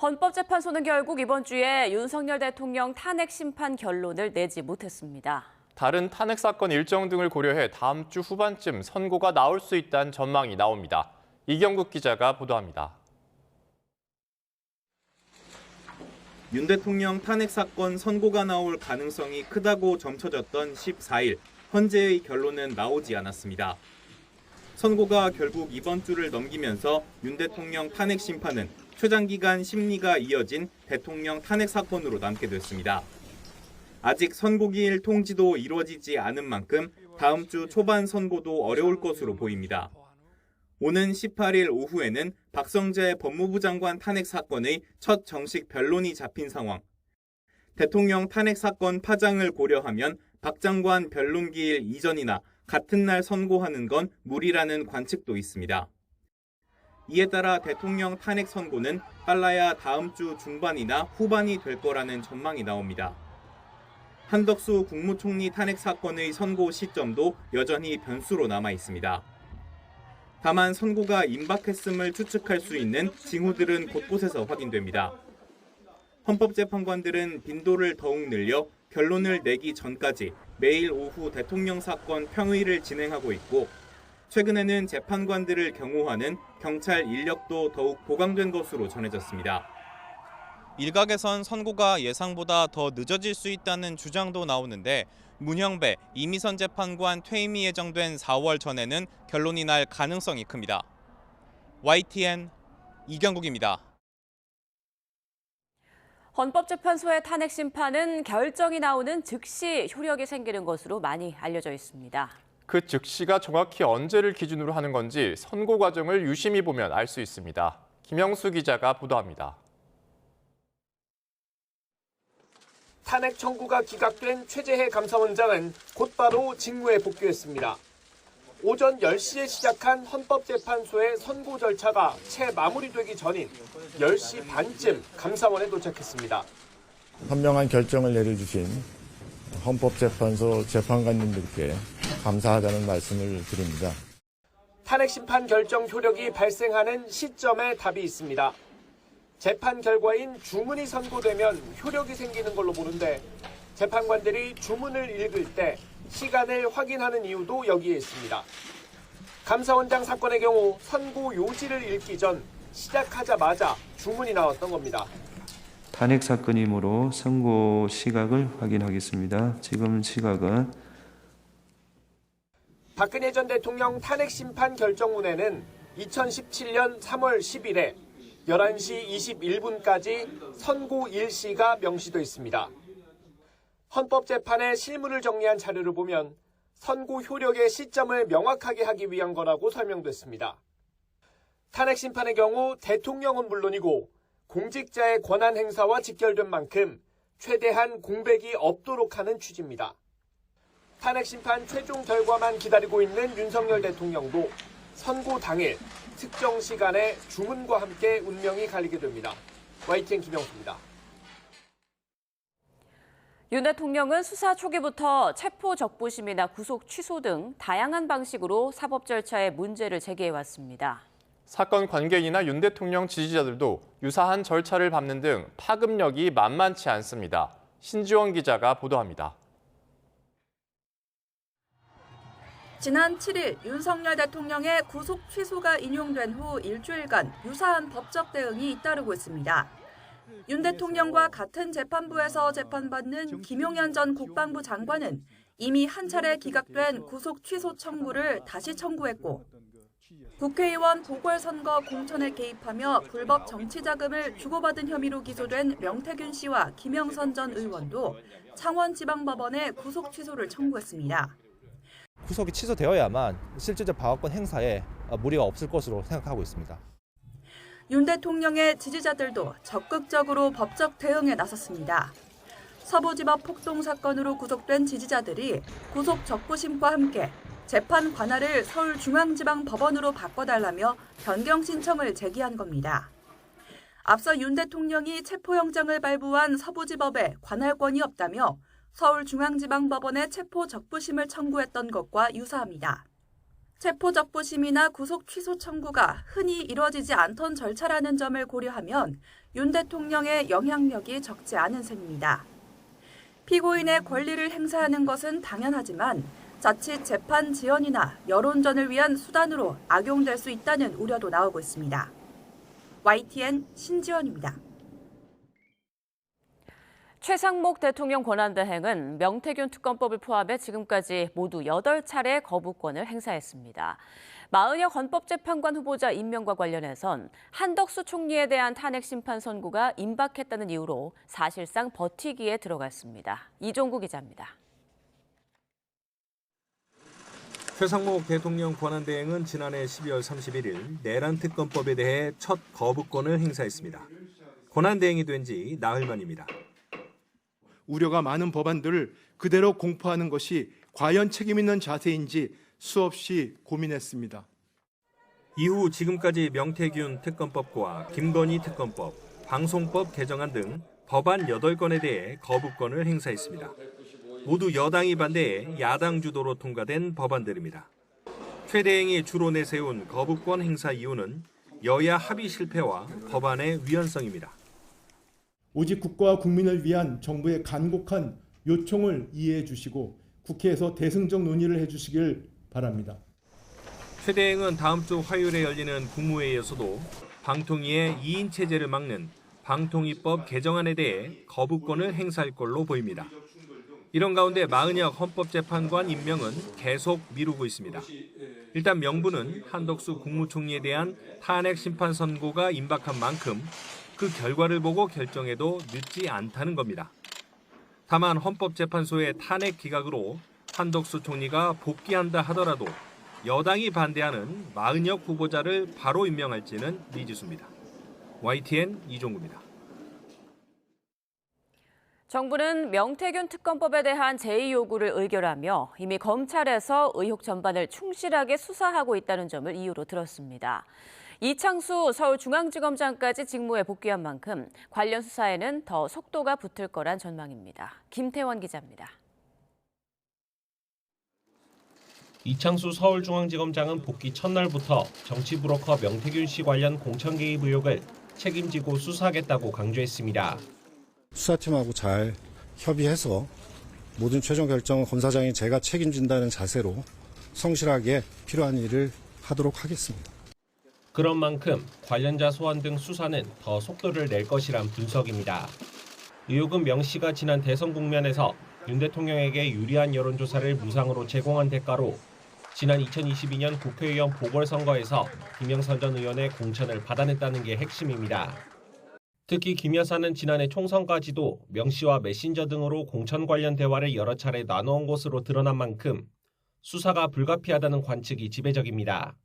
헌법재판소는 결국 이번 주에 윤석열 대통령 탄핵 심판 결론을 내지 못했습니다. 다른 탄핵 사건 일정 등을 고려해 다음 주 후반쯤 선고가 나올 수 있다는 전망이 나옵니다. 이경국 기자가 보도합니다. 윤 대통령 탄핵 사건 선고가 나올 가능성이 크다고 점쳐졌던 14일, 헌재의 결론은 나오지 않았습니다. 선고가 결국 이번 주를 넘기면서 윤 대통령 탄핵 심판은 최장기간 심리가 이어진 대통령 탄핵 사건으로 남게 됐습니다. 아직 선고기일 통지도 이루어지지 않은 만큼 다음 주 초반 선고도 어려울 것으로 보입니다. 오는 18일 오후에는 박성재 법무부 장관 탄핵 사건의 첫 정식 변론이 잡힌 상황. 대통령 탄핵 사건 파장을 고려하면 박 장관 변론기일 이전이나 같은 날 선고하는 건 무리라는 관측도 있습니다. 이에 따라 대통령 탄핵 선고는 빨라야 다음 주 중반이나 후반이 될 거라는 전망이 나옵니다. 한덕수 국무총리 탄핵 사건의 선고 시점도 여전히 변수로 남아 있습니다. 다만 선고가 임박했음을 추측할 수 있는 징후들은 곳곳에서 확인됩니다. 헌법재판관들은 빈도를 더욱 늘려 결론을 내기 전까지 매일 오후 대통령 사건 평의를 진행하고 있고, 최근에는 재판관들을 경호하는 경찰 인력도 더욱 보강된 것으로 전해졌습니다. 일각에선 선고가 예상보다 더 늦어질 수 있다는 주장도 나오는데, 문형배, 이미선 재판관 퇴임이 예정된 4월 전에는 결론이 날 가능성이 큽니다. YTN 이경국입니다. 헌법재판소의 탄핵 심판은 결정이 나오는 즉시 효력이 생기는 것으로 많이 알려져 있습니다. 그 즉시가 정확히 언제를 기준으로 하는 건지 선고 과정을 유심히 보면 알 수 있습니다. 김영수 기자가 보도합니다. 탄핵 청구가 기각된 최재해 감사원장은 곧바로 직무에 복귀했습니다. 오전 10시에 시작한 헌법재판소의 선고 절차가 채 마무리되기 전인 10시 반쯤 감사원에 도착했습니다. 현명한 결정을 내려주신 헌법재판소 재판관님들께 감사하다는 말씀을 드립니다. 탄핵 심판 결정 효력이 발생하는 시점에 답이 있습니다. 재판 결과인 주문이 선고되면 효력이 생기는 걸로 보는데, 재판관들이 주문을 읽을 때 시간을 확인하는 이유도 여기에 있습니다. 감사원장 사건의 경우 선고 요지를 읽기 전 시작하자마자 주문이 나왔던 겁니다. 탄핵 사건이므로 선고 시각을 확인하겠습니다. 지금 시각은 박근혜 전 대통령 탄핵 심판 결정문에는 2017년 3월 10일에 11시 21분까지 선고 일시가 명시돼 있습니다. 헌법재판의 실무를 정리한 자료를 보면 선고 효력의 시점을 명확하게 하기 위한 거라고 설명됐습니다. 탄핵 심판의 경우 대통령은 물론이고 공직자의 권한 행사와 직결된 만큼 최대한 공백이 없도록 하는 취지입니다. 탄핵 심판 최종 결과만 기다리고 있는 윤석열 대통령도 선고 당일 특정 시간에 주문과 함께 운명이 갈리게 됩니다. YTN 김영수입니다. 윤 대통령은 수사 초기부터 체포 적부심이나 구속 취소 등 다양한 방식으로 사법 절차에 문제를 제기해왔습니다. 사건 관계인이나 윤 대통령 지지자들도 유사한 절차를 밟는 등 파급력이 만만치 않습니다. 신지원 기자가 보도합니다. 지난 7일 윤석열 대통령의 구속 취소가 인용된 후 일주일간 유사한 법적 대응이 잇따르고 있습니다. 윤 대통령과 같은 재판부에서 재판받는 김용현 전 국방부 장관은 이미 한 차례 기각된 구속 취소 청구를 다시 청구했고, 국회의원 보궐선거 공천에 개입하며 불법 정치자금을 주고받은 혐의로 기소된 명태균 씨와 김영선 전 의원도 창원지방법원에 구속 취소를 청구했습니다. 구속이 취소되어야만 실질적 방어권 행사에 무리가 없을 것으로 생각하고 있습니다. 윤 대통령의 지지자들도 적극적으로 법적 대응에 나섰습니다. 서부지법 폭동 사건으로 구속된 지지자들이 구속 적부심과 함께 재판 관할을 서울중앙지방법원으로 바꿔달라며 변경 신청을 제기한 겁니다. 앞서 윤 대통령이 체포영장을 발부한 서부지법에 관할권이 없다며 서울중앙지방법원에 체포 적부심을 청구했던 것과 유사합니다. 체포적부심이나 구속 취소 청구가 흔히 이뤄지지 않던 절차라는 점을 고려하면 윤 대통령의 영향력이 적지 않은 셈입니다. 피고인의 권리를 행사하는 것은 당연하지만 자칫 재판 지연이나 여론전을 위한 수단으로 악용될 수 있다는 우려도 나오고 있습니다. YTN 신지원입니다. 최상목 대통령 권한대행은 명태균 특검법을 포함해 지금까지 모두 8차례 거부권을 행사했습니다. 마은혁 헌법재판관 후보자 임명과 관련해선 한덕수 총리에 대한 탄핵 심판 선고가 임박했다는 이유로 사실상 버티기에 들어갔습니다. 이종구 기자입니다. 최상목 대통령 권한대행은 지난해 12월 31일 내란 특검법에 대해 첫 거부권을 행사했습니다. 권한대행이 된 지 나흘 만입니다. 우려가 많은 법안들을 그대로 공포하는 것이 과연 책임 있는 자세인지 수없이 고민했습니다. 이후 지금까지 명태균 특검법과 김건희 특검법, 방송법 개정안 등 법안 8건에 대해 거부권을 행사했습니다. 모두 여당이 반대해 야당 주도로 통과된 법안들입니다. 최 대행이 주로 내세운 거부권 행사 이유는 여야 합의 실패와 법안의 위헌성입니다. 오직 국가와 국민을 위한 정부의 간곡한 요청을 이해해 주시고 국회에서 대승적 논의를 해주시길 바랍니다. 최 대행은 다음 주 화요일에 열리는 국무회의에서도 방통위의 2인 체제를 막는 방통위법 개정안에 대해 거부권을 행사할 걸로 보입니다. 이런 가운데 마은혁 헌법재판관 임명은 계속 미루고 있습니다. 일단 명분은 한덕수 국무총리에 대한 탄핵 심판 선고가 임박한 만큼 그 결과를 보고 결정해도 늦지 않다는 겁니다. 다만 헌법재판소의 탄핵 기각으로 한덕수 총리가 복귀한다 하더라도 여당이 반대하는 마은혁 후보자를 바로 임명할지는 미지수입니다. YTN 이종구입니다. 정부는 명태균 특검법에 대한 제의 요구를 의결하며 이미 검찰에서 의혹 전반을 충실하게 수사하고 있다는 점을 이유로 들었습니다. 이창수 서울중앙지검장까지 직무에 복귀한 만큼 관련 수사에는 더 속도가 붙을 거란 전망입니다. 김태원 기자입니다. 이창수 서울중앙지검장은 복귀 첫날부터 정치 브로커 명태균 씨 관련 공천 개입 의혹을 책임지고 수사하겠다고 강조했습니다. 수사팀하고 잘 협의해서 모든 최종 결정은 검사장이 제가 책임진다는 자세로 성실하게 필요한 일을 하도록 하겠습니다. 그런 만큼 관련자 소환 등 수사는 더 속도를 낼 것이란 분석입니다. 의혹은 명 씨가 지난 대선 국면에서 윤 대통령에게 유리한 여론조사를 무상으로 제공한 대가로 지난 2022년 국회의원 보궐선거에서 김영선 전 의원의 공천을 받아냈다는 게 핵심입니다. 특히 김 여사는 지난해 총선까지도 명 씨와 메신저 등으로 공천 관련 대화를 여러 차례 나눠온 것으로 드러난 만큼 수사가 불가피하다는 관측이 지배적입니다.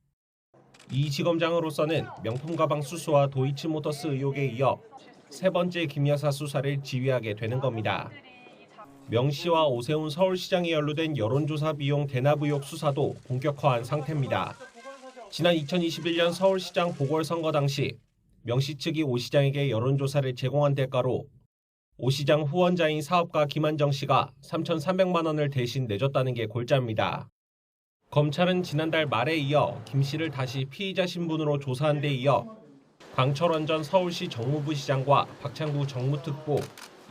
이 지검장으로서는 명품 가방 수수와 도이치모터스 의혹에 이어 세 번째 김 여사 수사를 지휘하게 되는 겁니다. 명 씨와 오세훈 서울시장이 연루된 여론조사 비용 대납 의혹 수사도 본격화한 상태입니다. 지난 2021년 서울시장 보궐선거 당시 명 씨 측이 오 시장에게 여론조사를 제공한 대가로 오 시장 후원자인 사업가 김한정 씨가 3,300만 원을 대신 내줬다는 게 골자입니다. 검찰은 지난달 말에 이어 김 씨를 다시 피의자 신분으로 조사한 데 이어 강철원 전 서울시 정무부시장과 박창구 정무특보,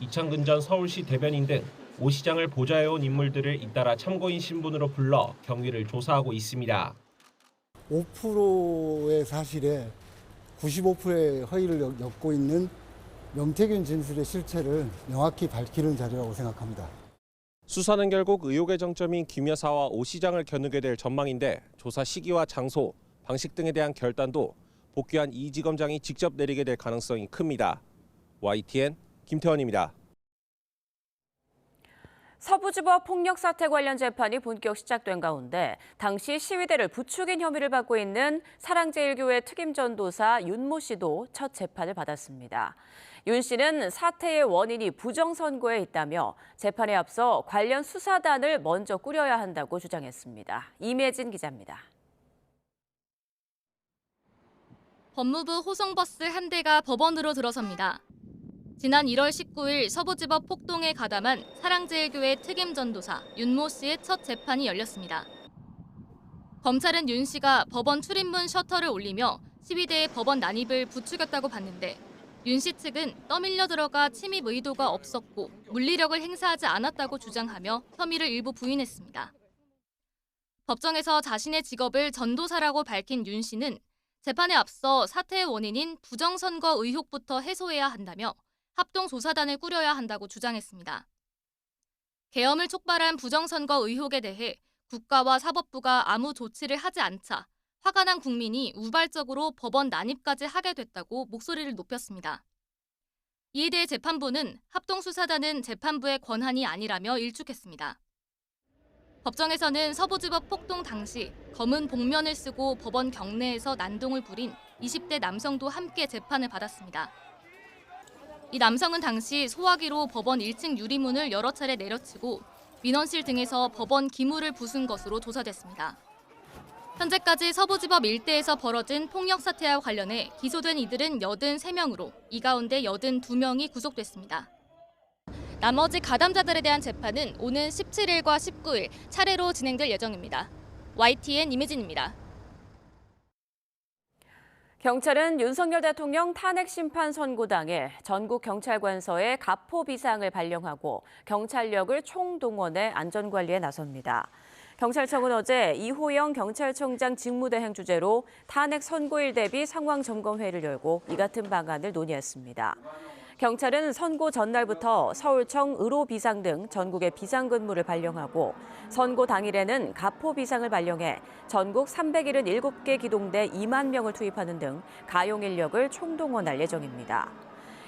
이창근 전 서울시 대변인 등 오 시장을 보좌해온 인물들을 잇따라 참고인 신분으로 불러 경위를 조사하고 있습니다. 5%의 사실에 95%의 허위를 엮고 있는 명태균 진술의 실체를 명확히 밝히는 자료라고 생각합니다. 수사는 결국 의혹의 정점인 김 여사와 오 시장을 겨누게 될 전망인데 조사 시기와 장소, 방식 등에 대한 결단도 복귀한 이 지검장이 직접 내리게 될 가능성이 큽니다. YTN 김태원입니다. 서부지법 폭력 사태 관련 재판이 본격 시작된 가운데 당시 시위대를 부추긴 혐의를 받고 있는 사랑제일교회 특임전도사 윤모 씨도 첫 재판을 받았습니다. 윤 씨는 사태의 원인이 부정선거에 있다며 재판에 앞서 관련 수사단을 먼저 꾸려야 한다고 주장했습니다. 임혜진 기자입니다. 법무부 호송버스 한 대가 법원으로 들어섭니다. 지난 1월 19일 서부지법 폭동에 가담한 사랑제일교회 특임전도사 윤모 씨의 첫 재판이 열렸습니다. 검찰은 윤 씨가 법원 출입문 셔터를 올리며 시위대의 법원 난입을 부추겼다고 봤는데 윤 씨 측은 떠밀려 들어가 침입 의도가 없었고 물리력을 행사하지 않았다고 주장하며 혐의를 일부 부인했습니다. 법정에서 자신의 직업을 전도사라고 밝힌 윤 씨는 재판에 앞서 사태의 원인인 부정선거 의혹부터 해소해야 한다며 합동조사단을 꾸려야 한다고 주장했습니다. 계엄을 촉발한 부정선거 의혹에 대해 국가와 사법부가 아무 조치를 하지 않자 화가 난 국민이 우발적으로 법원 난입까지 하게 됐다고 목소리를 높였습니다. 이에 대해 재판부는 합동수사단은 재판부의 권한이 아니라며 일축했습니다. 법정에서는 서부지법 폭동 당시 검은 복면을 쓰고 법원 경내에서 난동을 부린 20대 남성도 함께 재판을 받았습니다. 이 남성은 당시 소화기로 법원 1층 유리문을 여러 차례 내려치고 민원실 등에서 법원 기물을 부순 것으로 조사됐습니다. 현재까지 서부지법 일대에서 벌어진 폭력 사태와 관련해 기소된 이들은 83명으로 이 가운데 82명이 구속됐습니다. 나머지 가담자들에 대한 재판은 오는 17일과 19일 차례로 진행될 예정입니다. YTN 임혜진입니다. 경찰은 윤석열 대통령 탄핵 심판 선고당에 전국 경찰관서에 가포 비상을 발령하고 경찰력을 총동원해 안전관리에 나섭니다. 경찰청은 어제 이호영 경찰청장 직무대행 주재로 탄핵 선고일 대비 상황 점검회의를 열고 이 같은 방안을 논의했습니다. 경찰은 선고 전날부터 서울청 의료 비상 등 전국의 비상근무를 발령하고 선고 당일에는 가포 비상을 발령해 전국 377개 기동대 2만 명을 투입하는 등 가용 인력을 총동원할 예정입니다.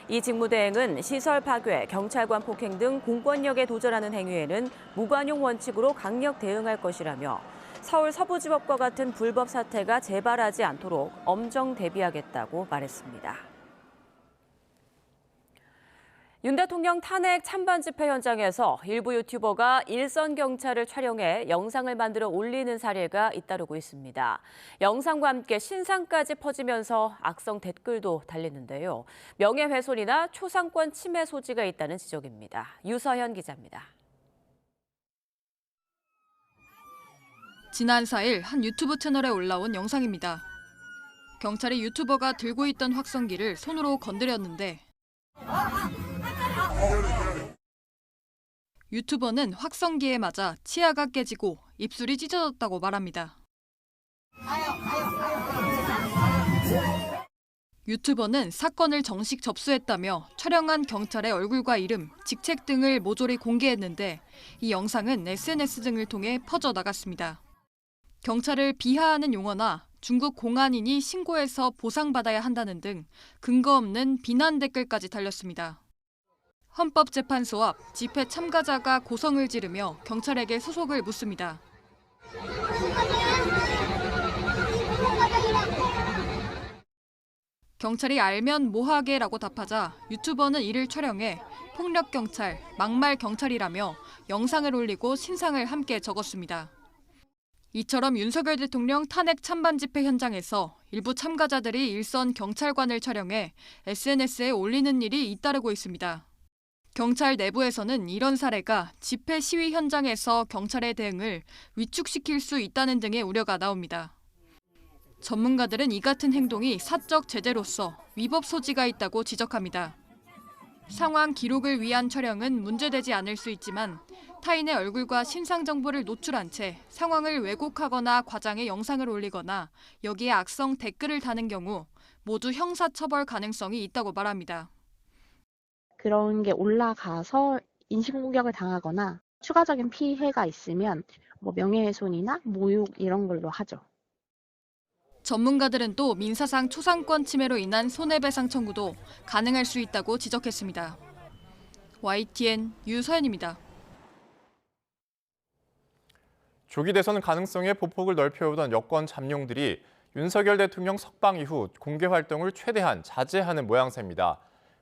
이 직무대행은 시설 파괴, 경찰관 폭행 등 공권력에 도전하는 행위에는 무관용 원칙으로 강력 대응할 것이라며 서울 서부지법과 같은 불법 사태가 재발하지 않도록 엄정 대비하겠다고 말했습니다. 윤 대통령 탄핵 찬반 집회 현장에서 일부 유튜버가 일선 경찰을 촬영해 영상을 만들어 올리는 사례가 잇따르고 있습니다. 영상과 함께 신상까지 퍼지면서 악성 댓글도 달리는데요. 명예훼손이나 초상권 침해 소지가 있다는 지적입니다. 유서현 기자입니다. 지난 4일 한 유튜브 채널에 올라온 영상입니다. 경찰이 유튜버가 들고 있던 확성기를 손으로 건드렸는데 유튜버는 확성기에 맞아 치아가 깨지고 입술이 찢어졌다고 말합니다. 유튜버는 사건을 정식 접수했다며 촬영한 경찰의 얼굴과 이름, 직책 등을 모조리 공개했는데 이 영상은 SNS 등을 통해 퍼져나갔습니다. 경찰을 비하하는 용어나 중국 공안인이 신고해서 보상받아야 한다는 등 근거 없는 비난 댓글까지 달렸습니다. 헌법재판소 앞 집회 참가자가 고성을 지르며 경찰에게 소속을 묻습니다. 경찰이 알면 뭐하게라고 답하자 유튜버는 이를 촬영해 폭력경찰, 막말경찰이라며 영상을 올리고 신상을 함께 적었습니다. 이처럼 윤석열 대통령 탄핵 찬반 집회 현장에서 일부 참가자들이 일선 경찰관을 촬영해 SNS에 올리는 일이 잇따르고 있습니다. 경찰 내부에서는 이런 사례가 집회 시위 현장에서 경찰의 대응을 위축시킬 수 있다는 등의 우려가 나옵니다. 전문가들은 이 같은 행동이 사적 제재로서 위법 소지가 있다고 지적합니다. 상황 기록을 위한 촬영은 문제되지 않을 수 있지만 타인의 얼굴과 신상 정보를 노출한 채 상황을 왜곡하거나 과장해 영상을 올리거나 여기에 악성 댓글을 다는 경우 모두 형사처벌 가능성이 있다고 말합니다. 그런 게 올라가서 인신공격을 당하거나 추가적인 피해가 있으면 명예훼손이나 모욕 이런 걸로 하죠. 전문가들은 또 민사상 초상권 침해로 인한 손해배상 청구도 가능할 수 있다고 지적했습니다. YTN 유서연입니다. 조기 대선 가능성에 보폭을 넓혀오던 여권 잠룡들이 윤석열 대통령 석방 이후 공개 활동을 최대한 자제하는 모양새입니다.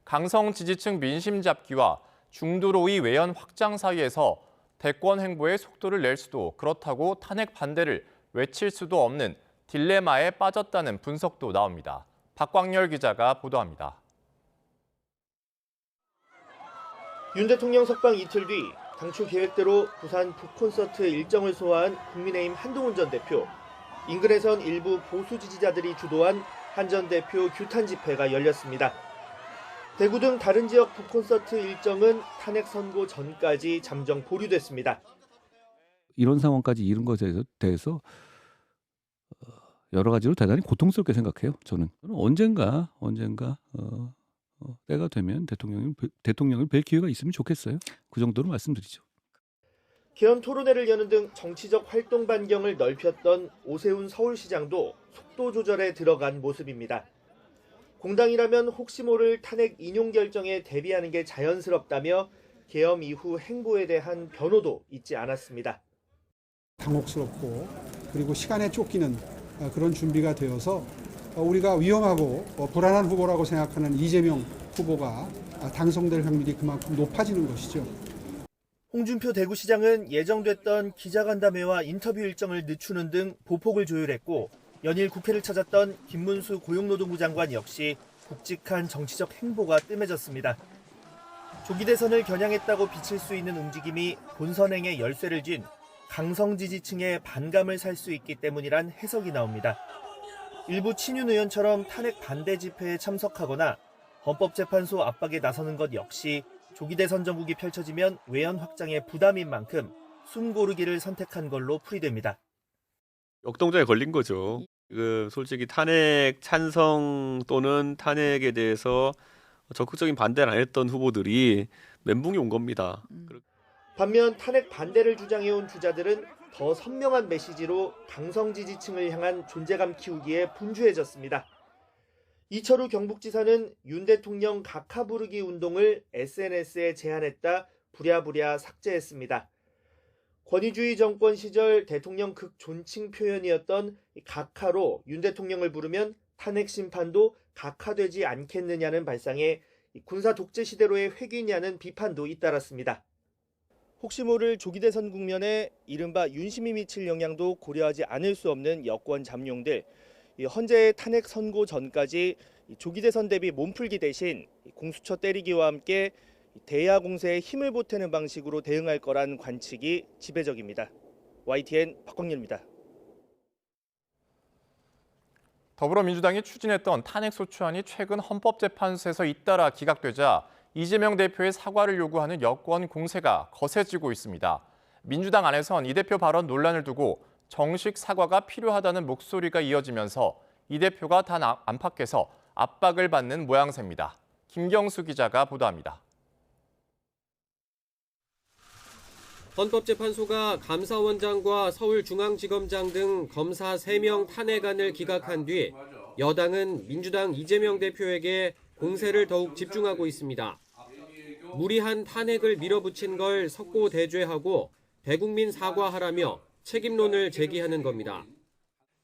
강성 지지층 민심 잡기와 중도로의 외연 확장 사이에서 대권 행보에 속도를 낼 수도 그렇다고 탄핵 반대를 외칠 수도 없는 딜레마에 빠졌다는 분석도 나옵니다. 박광열 기자가 보도합니다. 윤 대통령 석방 이틀 뒤 당초 계획대로 부산 북콘서트 일정을 소화한 국민의힘 한동훈 전 대표. 인근에선 일부 보수 지지자들이 주도한 한 전 대표 규탄 집회가 열렸습니다. 대구 등 다른 지역 북콘서트 일정은 탄핵 선고 전까지 잠정 보류됐습니다. 이런 상황까지 이른 것에 대해서 여러 가지로 대단히 고통스럽게 생각해요. 저는 언젠가 때가 되면 대통령을 뵐 기회가 있으면 좋겠어요. 그 정도로 말씀드리죠. 개헌 토론회를 여는 등 정치적 활동 반경을 넓혔던 오세훈 서울시장도 속도 조절에 들어간 모습입니다. 공당이라면 혹시 모를 탄핵 인용 결정에 대비하는 게 자연스럽다며 계엄 이후 행보에 대한 변호도 잊지 않았습니다. 당혹스럽고 그리고 시간에 쫓기는 그런 준비가 되어서 우리가 위험하고 불안한 후보라고 생각하는 이재명 후보가 당선될 확률이 그만큼 높아지는 것이죠. 홍준표 대구시장은 예정됐던 기자간담회와 인터뷰 일정을 늦추는 등 보폭을 조율했고 연일 국회를 찾았던 김문수 고용노동부 장관 역시 굵직한 정치적 행보가 뜸해졌습니다. 조기 대선을 겨냥했다고 비칠 수 있는 움직임이 본선행에 열쇠를 쥔 강성 지지층의 반감을 살 수 있기 때문이란 해석이 나옵니다. 일부 친윤 의원처럼 탄핵 반대 집회에 참석하거나 헌법재판소 압박에 나서는 것 역시 조기 대선 전국이 펼쳐지면 외연 확장의 부담인 만큼 숨 고르기를 선택한 걸로 풀이됩니다. 역동적에 걸린 거죠. 솔직히 탄핵 찬성 또는 탄핵에 대해서 적극적인 반대를 안 했던 후보들이 멘붕이 온 겁니다. 반면 탄핵 반대를 주장해온 주자들은 더 선명한 메시지로 강성 지지층을 향한 존재감 키우기에 분주해졌습니다. 이철우 경북지사는 윤 대통령 각하 부르기 운동을 SNS에 제안했다 부랴부랴 삭제했습니다. 권위주의 정권 시절 대통령 극존칭 표현이었던 각하로 윤 대통령을 부르면 탄핵 심판도 각하되지 않겠느냐는 발상에 군사 독재 시대로의 회귀냐는 비판도 잇따랐습니다. 혹시 모를 조기 대선 국면에 이른바 윤심이 미칠 영향도 고려하지 않을 수 없는 여권 잠룡들. 헌재의 탄핵 선고 전까지 조기 대선 대비 몸풀기 대신 공수처 때리기와 함께 대야 공세에 힘을 보태는 방식으로 대응할 거란 관측이 지배적입니다. YTN 박광렬입니다. 더불어민주당이 추진했던 탄핵소추안이 최근 헌법재판소에서 잇따라 기각되자 이재명 대표의 사과를 요구하는 여권 공세가 거세지고 있습니다. 민주당 안에선 이 대표 발언 논란을 두고 정식 사과가 필요하다는 목소리가 이어지면서 이 대표가 단 안팎에서 압박을 받는 모양새입니다. 김경수 기자가 보도합니다. 헌법재판소가 감사원장과 서울중앙지검장 등 검사 3명 탄핵안을 기각한 뒤 여당은 민주당 이재명 대표에게 공세를 더욱 집중하고 있습니다. 무리한 탄핵을 밀어붙인 걸 석고대죄하고 대국민 사과하라며 책임론을 제기하는 겁니다.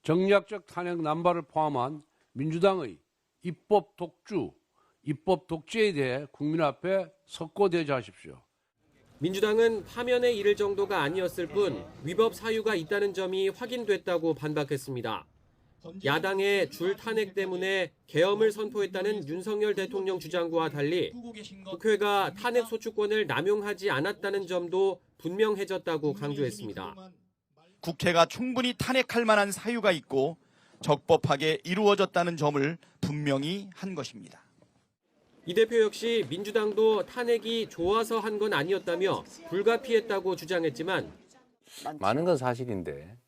정략적 탄핵 남발을 포함한 민주당의 입법 독주, 입법 독재에 대해 국민 앞에 석고대죄하십시오. 민주당은 파면에 이를 정도가 아니었을 뿐 위법 사유가 있다는 점이 확인됐다고 반박했습니다. 야당의 줄 탄핵 때문에 계엄을 선포했다는 윤석열 대통령 주장과 달리 국회가 탄핵 소추권을 남용하지 않았다는 점도 분명해졌다고 강조했습니다. 국회가 충분히 탄핵할 만한 사유가 있고 적법하게 이루어졌다는 점을 분명히 한 것입니다. 이 대표 역시 민주당도 탄핵이 좋아서 한 건 아니었다며 불가피했다고 주장했지만 많은 건 사실인데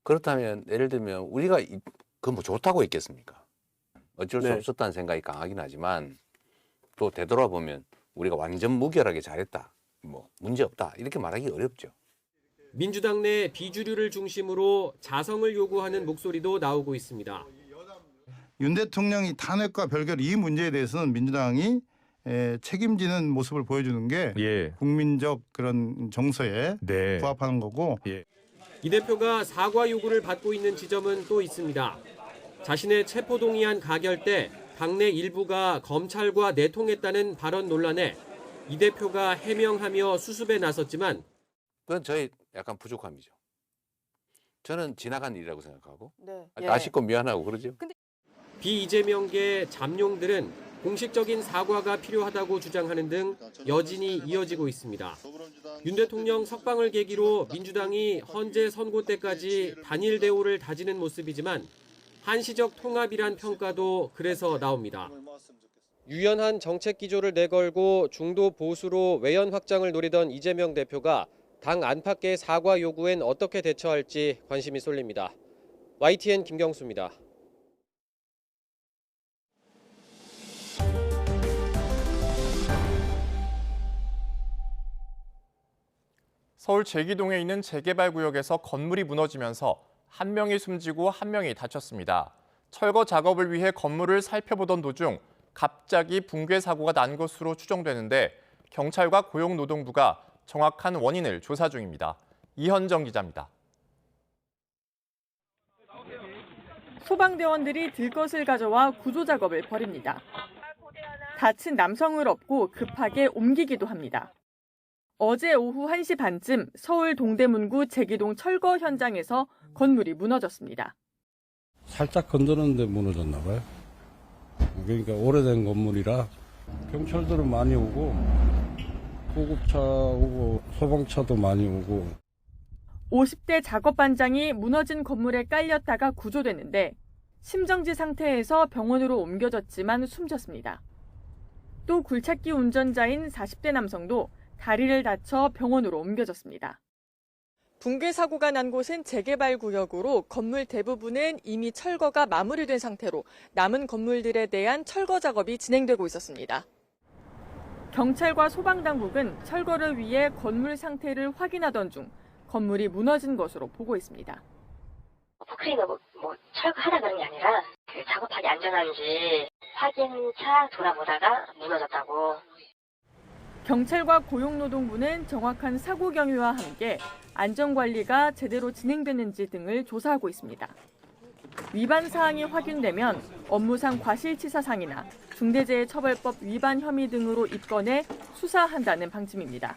그렇다면 예를 들면 우리가 그건 뭐 좋다고 했겠습니까? 어쩔 수 없었다는 생각이 강하긴 하지만 또 되돌아보면 우리가 완전 무결하게 잘했다. 뭐 문제 없다. 이렇게 말하기 어렵죠. 민주당 내 비주류를 중심으로 자성을 요구하는 목소리도 나오고 있습니다. 윤 대통령이 탄핵과 별개로 이 문제에 대해서는 민주당이 책임지는 모습을 보여주는 게 국민적 그런 정서에 부합하는 거고. 이 대표가 사과 요구를 받고 있는 지점은 또 있습니다. 자신의 체포동의안 가결 때 당내 일부가 검찰과 내통했다는 발언 논란에 이 대표가 해명하며 수습에 나섰지만 그건 저희 약간 부족함이죠. 저는 지나간 일이라고 생각하고 네. 아쉽고 미안하고 그러죠. 비이재명계 잠룡들은 공식적인 사과가 필요하다고 주장하는 등 여진이 이어지고 있습니다. 윤 대통령 석방을 계기로 민주당이 헌재 선고 때까지 단일 대우를 다지는 모습이지만 한시적 통합이란 평가도 그래서 나옵니다. 유연한 정책 기조를 내걸고 중도 보수로 외연 확장을 노리던 이재명 대표가 당 안팎의 사과 요구엔 어떻게 대처할지 관심이 쏠립니다. YTN 김경수입니다. 서울 제기동에 있는 재개발 구역에서 건물이 무너지면서 한 명이 숨지고 한 명이 다쳤습니다. 철거 작업을 위해 건물을 살펴보던 도중 갑자기 붕괴 사고가 난 것으로 추정되는데 경찰과 고용노동부가 정확한 원인을 조사 중입니다. 이현정 기자입니다. 소방대원들이 들것을 가져와 구조 작업을 벌입니다. 다친 남성을 업고 급하게 옮기기도 합니다. 어제 오후 1시 반쯤 서울 동대문구 제기동 철거 현장에서 건물이 무너졌습니다. 살짝 건드렸는데 무너졌나 봐요. 그러니까 오래된 건물이라 경찰들은 많이 오고 구급차 오고 소방차도 많이 오고. 50대 작업반장이 무너진 건물에 깔렸다가 구조됐는데 심정지 상태에서 병원으로 옮겨졌지만 숨졌습니다. 또 굴착기 운전자인 40대 남성도 다리를 다쳐 병원으로 옮겨졌습니다. 붕괴 사고가 난 곳은 재개발 구역으로 건물 대부분은 이미 철거가 마무리된 상태로 남은 건물들에 대한 철거 작업이 진행되고 있었습니다. 경찰과 소방당국은 철거를 위해 건물 상태를 확인하던 중 건물이 무너진 것으로 보고 있습니다. 포크레인을 철거하다 그런 게 아니라 작업하기 안전한지 확인차 돌아보다가 무너졌다고. 경찰과 고용노동부는 정확한 사고 경위와 함께 안전관리가 제대로 진행되는지 등을 조사하고 있습니다. 위반 사항이 확인되면 업무상 과실치사상이나 중대재해처벌법 위반 혐의 등으로 입건해 수사한다는 방침입니다.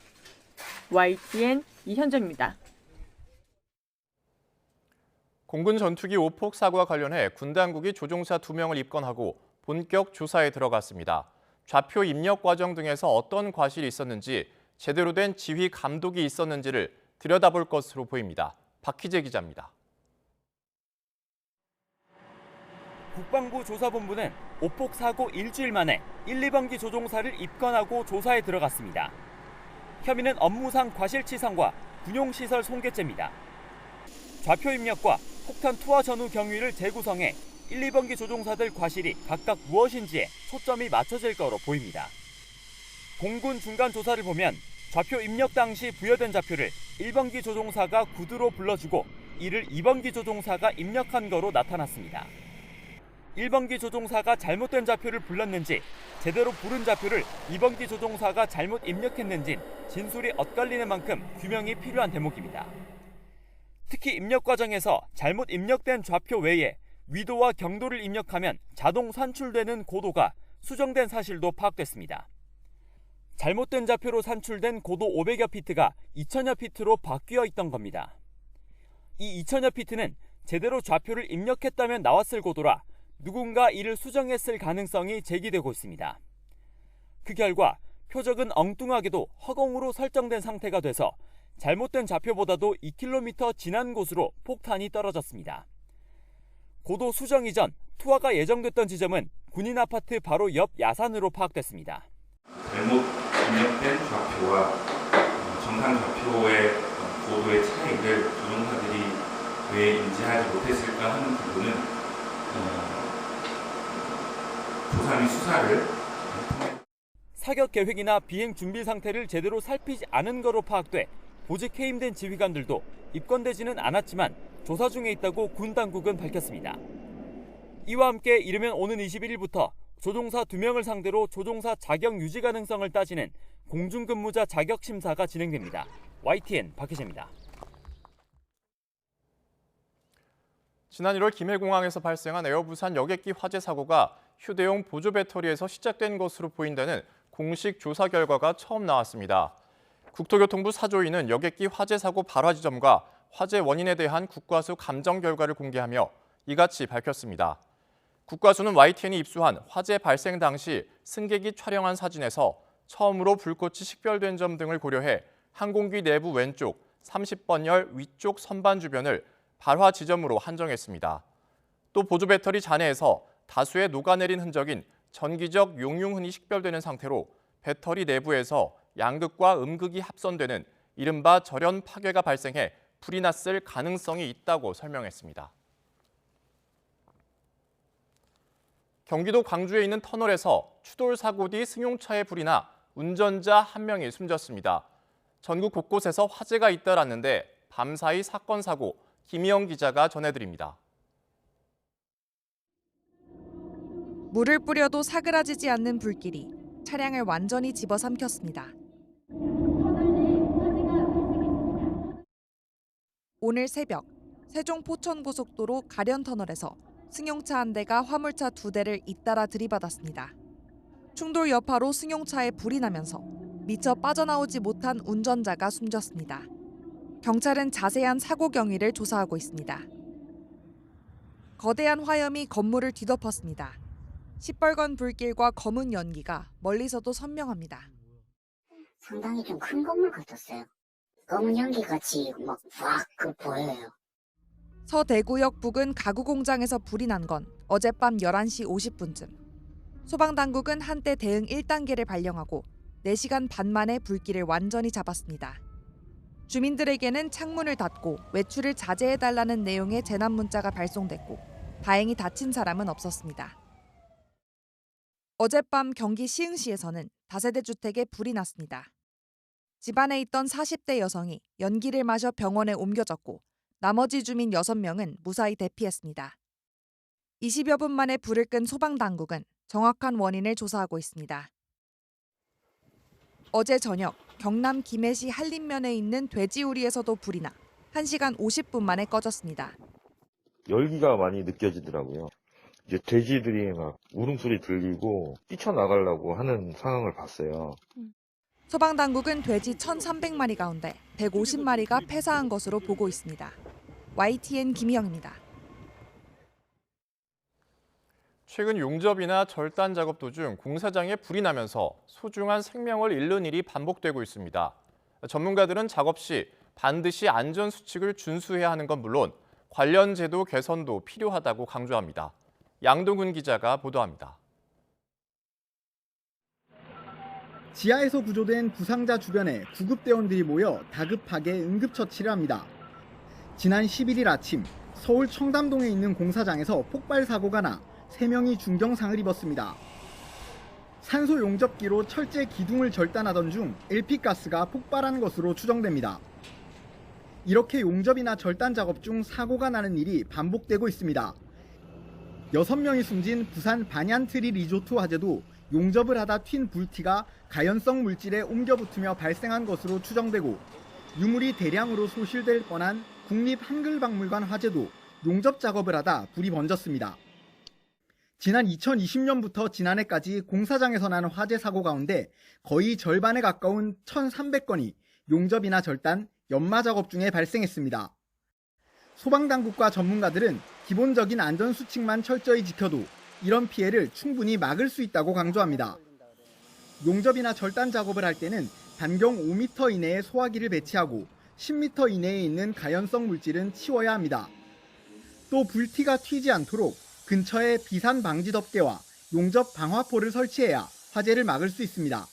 YTN 이현정입니다. 공군 전투기 오폭 사고와 관련해 군 당국이 조종사 2명을 입건하고 본격 조사에 들어갔습니다. 좌표 입력 과정 등에서 어떤 과실이 있었는지, 제대로 된 지휘 감독이 있었는지를 들여다볼 것으로 보입니다. 박희재 기자입니다. 국방부 조사본부는 오폭 사고 일주일 만에 1, 2번기 조종사를 입건하고 조사에 들어갔습니다. 혐의는 업무상 과실치상과 군용시설 손괴죄입니다. 좌표 입력과 폭탄 투하 전후 경위를 재구성해 1, 2번기 조종사들 과실이 각각 무엇인지에 초점이 맞춰질 거로 보입니다. 공군 중간 조사를 보면 좌표 입력 당시 부여된 좌표를 1번기 조종사가 구두로 불러주고 이를 2번기 조종사가 입력한 거로 나타났습니다. 1번기 조종사가 잘못된 좌표를 불렀는지 제대로 부른 좌표를 2번기 조종사가 잘못 입력했는진 진술이 엇갈리는 만큼 규명이 필요한 대목입니다. 특히 입력 과정에서 잘못 입력된 좌표 외에 위도와 경도를 입력하면 자동 산출되는 고도가 수정된 사실도 파악됐습니다. 잘못된 좌표로 산출된 고도 500여 피트가 2000여 피트로 바뀌어 있던 겁니다. 이 2000여 피트는 제대로 좌표를 입력했다면 나왔을 고도라 누군가 이를 수정했을 가능성이 제기되고 있습니다. 그 결과 표적은 엉뚱하게도 허공으로 설정된 상태가 돼서 잘못된 좌표보다도 2km 지난 곳으로 폭탄이 떨어졌습니다. 고도 수정 이전 투하가 예정됐던 지점은 군인 아파트 바로 옆 야산으로 파악됐습니다. 잘못 입력된 좌표와 정상 좌표의 고도의 차이를 조종사들이 왜 인지하지 못했을까 하는 부분은 조사 및 수사를 통해 사격 계획이나 비행 준비 상태를 제대로 살피지 않은 거로 파악돼 보직 해임된 지휘관들도 입건되지는 않았지만 조사 중에 있다고 군 당국은 밝혔습니다. 이와 함께 이르면 오는 21일부터 조종사 2명을 상대로 조종사 자격 유지 가능성을 따지는 공중근무자 자격 심사가 진행됩니다. YTN 박희재입니다. 지난 1월 김해공항에서 발생한 에어부산 여객기 화재 사고가 휴대용 보조 배터리에서 시작된 것으로 보인다는 공식 조사 결과가 처음 나왔습니다. 국토교통부 사조위는 여객기 화재 사고 발화 지점과 화재 원인에 대한 국과수 감정 결과를 공개하며 이같이 밝혔습니다. 국과수는 YTN이 입수한 화재 발생 당시 승객이 촬영한 사진에서 처음으로 불꽃이 식별된 점 등을 고려해 항공기 내부 왼쪽 30번열 위쪽 선반 주변을 발화 지점으로 한정했습니다. 또 보조 배터리 잔해에서 다수의 녹아내린 흔적인 전기적 용융흔이 식별되는 상태로 배터리 내부에서 양극과 음극이 합선되는 이른바 절연 파괴가 발생해 불이 났을 가능성이 있다고 설명했습니다. 경기도 광주에 있는 터널에서 추돌 사고 뒤 승용차에 불이 나 운전자 1명이 숨졌습니다. 전국 곳곳에서 화재가 잇따랐는데 밤사이 사건 사고 김희영 기자가 전해드립니다. 물을 뿌려도 사그라지지 않는 불길이 차량을 완전히 집어삼켰습니다. 오늘 새벽 세종 포천고속도로 가련터널에서 승용차 한 대가 화물차 2대를 잇따라 들이받았습니다. 충돌 여파로 승용차에 불이 나면서 미처 빠져나오지 못한 운전자가 숨졌습니다. 경찰은 자세한 사고 경위를 조사하고 있습니다. 거대한 화염이 건물을 뒤덮었습니다. 시뻘건 불길과 검은 연기가 멀리서도 선명합니다. 상당히 좀 큰 건물 같았어요. 검은 연기 같이 막 보여요. 서대구역 부근 가구 공장에서 불이 난 건 어젯밤 11시 50분쯤. 소방당국은 한때 대응 1단계를 발령하고 4시간 반 만에 불길을 완전히 잡았습니다. 주민들에게는 창문을 닫고 외출을 자제해달라는 내용의 재난 문자가 발송됐고 다행히 다친 사람은 없었습니다. 어젯밤 경기 시흥시에서는 다세대 주택에 불이 났습니다. 집안에 있던 40대 여성이 연기를 마셔 병원에 옮겨졌고 나머지 주민 6명은 무사히 대피했습니다. 20여 분 만에 불을 끈 소방당국은 정확한 원인을 조사하고 있습니다. 어제 저녁 경남 김해시 한림면에 있는 돼지우리에서도 불이 나 1시간 50분 만에 꺼졌습니다. 열기가 많이 느껴지더라고요. 이제 돼지들이 막 울음소리 들리고 뛰쳐나가려고 하는 상황을 봤어요. 소방당국은 돼지 1,300마리 가운데 150마리가 폐사한 것으로 보고 있습니다. YTN 김희영입니다. 최근 용접이나 절단 작업 도중 공사장에 불이 나면서 소중한 생명을 잃는 일이 반복되고 있습니다. 전문가들은 작업 시 반드시 안전수칙을 준수해야 하는 건 물론 관련 제도 개선도 필요하다고 강조합니다. 양동근 기자가 보도합니다. 지하에서 구조된 부상자 주변에 구급대원들이 모여 다급하게 응급처치를 합니다. 지난 11일 아침 서울 청담동에 있는 공사장에서 폭발 사고가 나 3명이 중경상을 입었습니다. 산소 용접기로 철제 기둥을 절단하던 중 LP가스가 폭발한 것으로 추정됩니다. 이렇게 용접이나 절단 작업 중 사고가 나는 일이 반복되고 있습니다. 6명이 숨진 부산 반얀트리 리조트 화재도 용접을 하다 튄 불티가 가연성 물질에 옮겨붙으며 발생한 것으로 추정되고 유물이 대량으로 소실될 뻔한 국립한글박물관 화재도 용접 작업을 하다 불이 번졌습니다. 지난 2020년부터 지난해까지 공사장에서 난 화재 사고 가운데 거의 절반에 가까운 1,300건이 용접이나 절단, 연마 작업 중에 발생했습니다. 소방당국과 전문가들은 기본적인 안전수칙만 철저히 지켜도 이런 피해를 충분히 막을 수 있다고 강조합니다. 용접이나 절단 작업을 할 때는 반경 5m 이내에 소화기를 배치하고 10m 이내에 있는 가연성 물질은 치워야 합니다. 또 불티가 튀지 않도록 근처에 비산 방지 덮개와 용접 방화포를 설치해야 화재를 막을 수 있습니다.